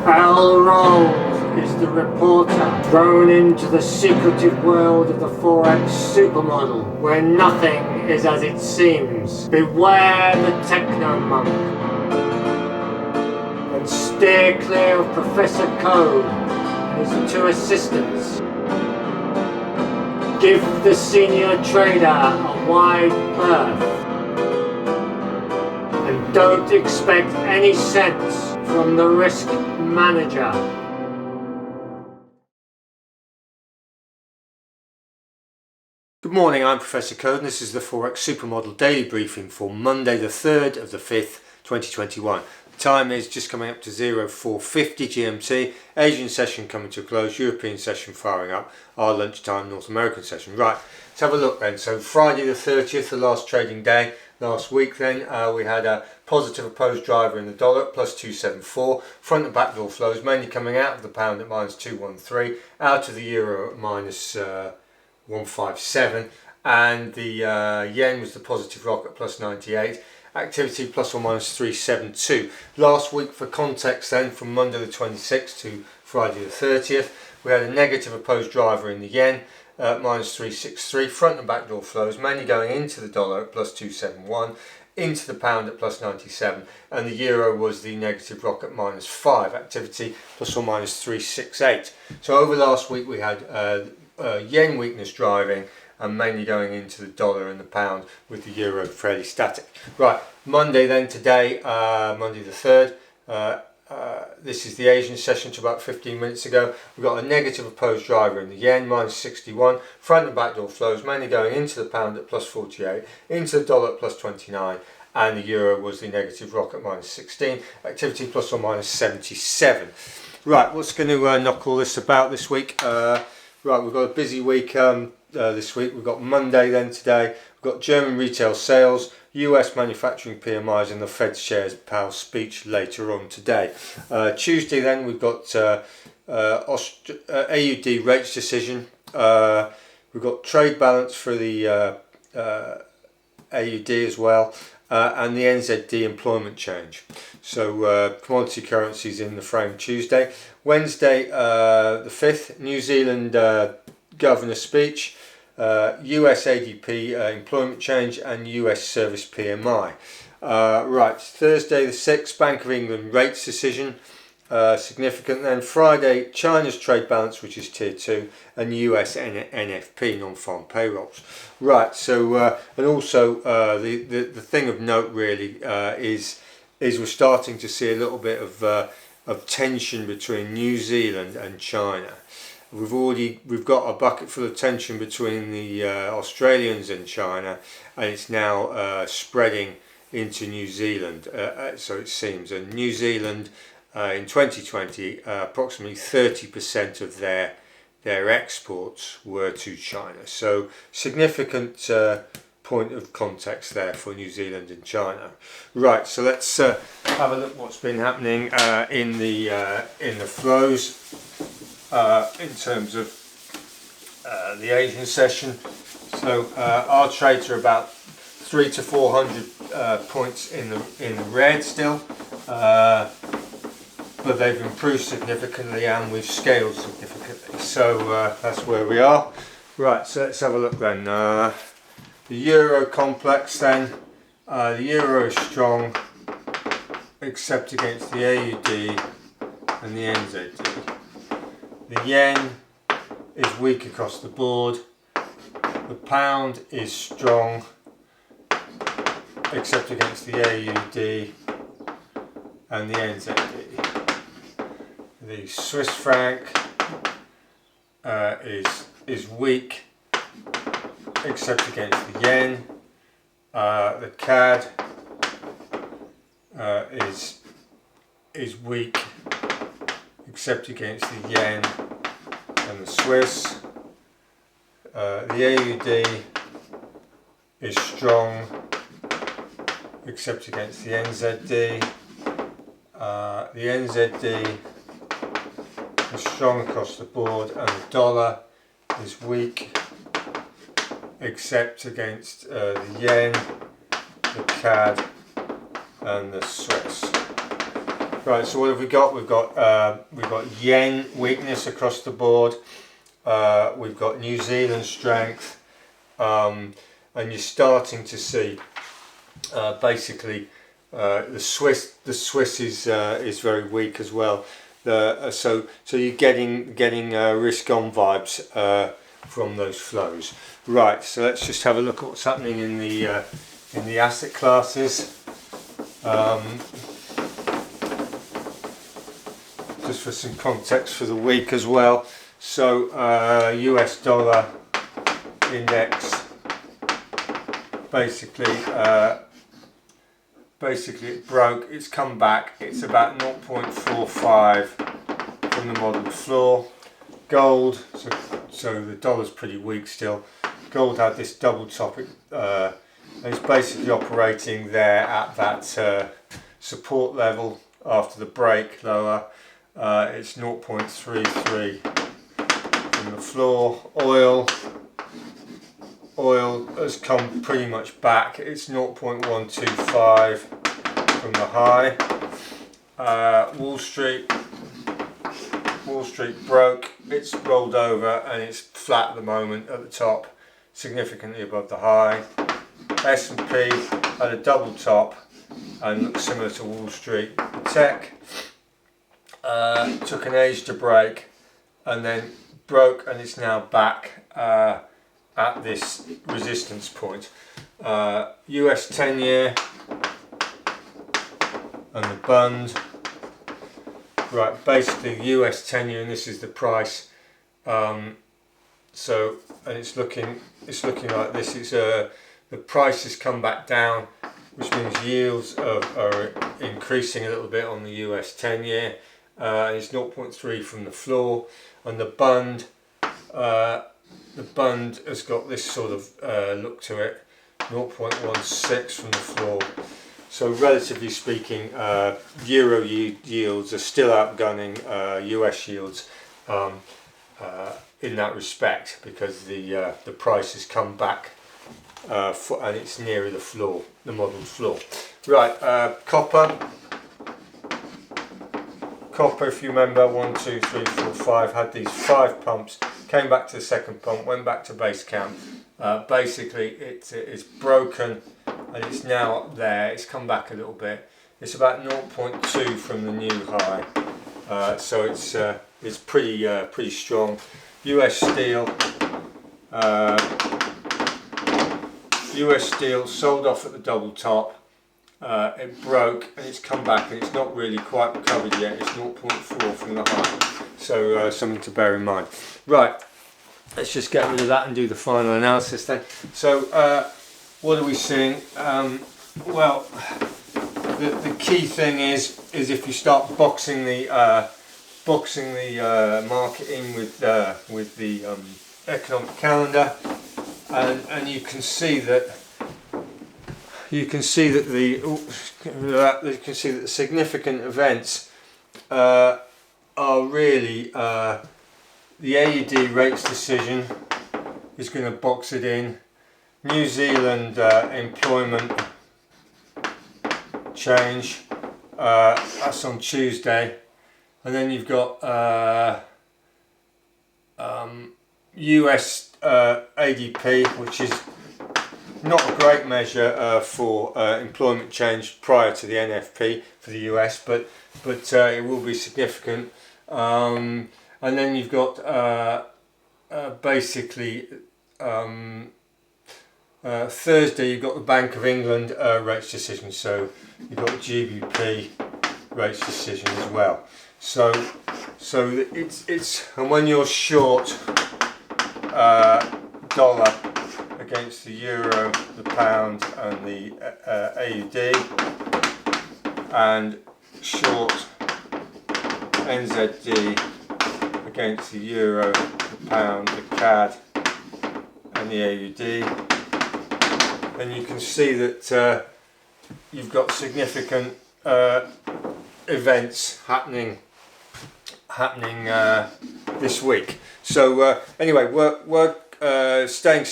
Barrel rolls is the reporter thrown into the secretive world of the Forex Super Model, where nothing is as it seems. Beware the techno-monk, and steer clear of Professor Code and his two assistants. Give the senior trader a wide berth, and don't expect any sense from the risk manager. Good morning, I'm Professor Code and this is the Forex Super Model daily briefing for Monday the 3rd of the 5th, 2021. The time is just coming up to 0450 GMT, Asian session coming to a close, European session firing up, our lunchtime North American session. Right, let's have a look then. So Friday the 30th, the last trading day. Last week then we had a positive opposed driver in the dollar at plus 274, front and back door flows mainly coming out of the pound at minus 213, out of the euro at minus 157, and the yen was the positive rock at plus 98, activity plus or minus 372. Last week, for context then, from Monday the 26th to Friday the 30th, we had a negative opposed driver in the yen at minus 363, front and back door flows mainly going into the dollar at plus 271, into the pound at plus 97, and the euro was the negative rock at minus 5, activity plus or minus 368. So over last week we had yen weakness driving and mainly going into the dollar and the pound, with the euro fairly static. Right, Monday then, today, Monday the 3rd, this is the Asian session to about 15 minutes ago. We've got a negative opposed driver in the yen, minus 61, front and back door flows mainly going into the pound at plus 48, into the dollar at plus 29, and the euro was the negative rock at minus 16, activity plus or minus 77. Right, what's going to knock all this about this week? Right, we've got a busy week this week. We've got Monday then today. We've got German retail sales, US manufacturing PMIs, and the Fed shares Powell's speech later on today. Tuesday then we've got AUD rates decision. We've got trade balance for the AUD as well, and the NZD employment change. So commodity currencies in the frame Tuesday. Wednesday the 5th, New Zealand governor speech, US ADP employment change, and US service PMI. Right, Thursday the 6th, Bank of England rates decision, significant. Then Friday, China's trade balance, which is tier 2, and US NFP, non-farm payrolls. Right, so and also the thing of note really is we're starting to see a little bit of tension between New Zealand and China. We've got a bucket full of tension between the Australians and China, and it's now spreading into New Zealand, so it seems. And New Zealand in 2020, approximately 30% of their exports were to China. So significant point of context there for New Zealand and China. Right, so let's have a look what's been happening in the flows. In terms of the Asian session, so our trades are about 300 to 400 points in the red still, but they've improved significantly and we've scaled significantly. So that's where we are. Right, so let's have a look then. The euro complex then. The euro is strong, except against the AUD and the NZD. The yen is weak across the board. The pound is strong, except against the AUD and the NZD. The Swiss franc is weak, except against the yen. The CAD is weak, except against the yen and the Swiss. The AUD is strong, except against the NZD. The NZD is strong across the board, and the dollar is weak, except against the yen, the CAD, and the Swiss. Right, so what have we got? We've got yen weakness across the board. We've got New Zealand strength, and you're starting to see basically the Swiss is very weak as well. So you're getting risk on vibes from those flows. Right, so let's just have a look at what's happening in the asset classes. Just for some context for the week as well. So US dollar index basically it broke, it's come back, it's about 0.45 from the model floor. Gold, so the dollar's pretty weak still. Gold had this double top, and it's basically operating there at that support level after the break lower. It's 0.33 from the floor. Oil has come pretty much back. It's 0.125 from the high. Wall Street broke. It's rolled over and it's flat at the moment at the top, significantly above the high. S&P had a double top and looks similar to Wall Street. Tech took an age to break and then broke, and it's now back at this resistance point. US 10-year and the bund. Right, basically US 10-year, and this is the price. And it's looking like this. It's the price has come back down, which means yields are increasing a little bit on the US 10-year. It's 0.3 from the floor, and the bund has got this sort of look to it, 0.16 from the floor. So relatively speaking, euro yields are still outgunning US yields in that respect, because the price has come back and it's nearer the floor, the model floor. Right, copper, if you remember, 1, 2, 3, 4, 5, had these 5 pumps, came back to the second pump, went back to base camp. Basically it's broken and it's now up there. It's come back a little bit. It's about 0.2 from the new high, so it's pretty strong. US steel sold off at the double top. It broke and it's come back and it's not really quite recovered yet. It's 0.4 from the high, so something to bear in mind. Right, let's just get rid of that and do the final analysis then. So what are we seeing? Well, the key thing is if you start boxing the market in with the economic calendar, and you can see that the significant events are really the AUD rates decision is going to box it in. New Zealand employment change, that's on Tuesday, and then you've got US ADP, which is not a great measure for employment change prior to the NFP for the US, but it will be significant. And then you've got basically Thursday you've got the Bank of England rates decision, so you've got GBP rates decision as well. So it's and when you're short dollar against the euro, the pound and the AUD, and short NZD against the euro, the pound, the CAD and the AUD, then you can see that you've got significant events happening this week. So anyway, we're staying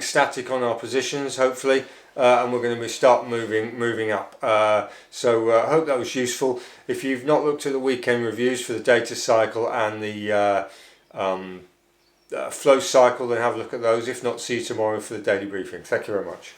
static on our positions, hopefully, and we're going to start moving up. So I hope that was useful. If you've not looked at the weekend reviews for the data cycle and the flow cycle, then have a look at those. If not, see you tomorrow for the daily briefing. Thank you very much.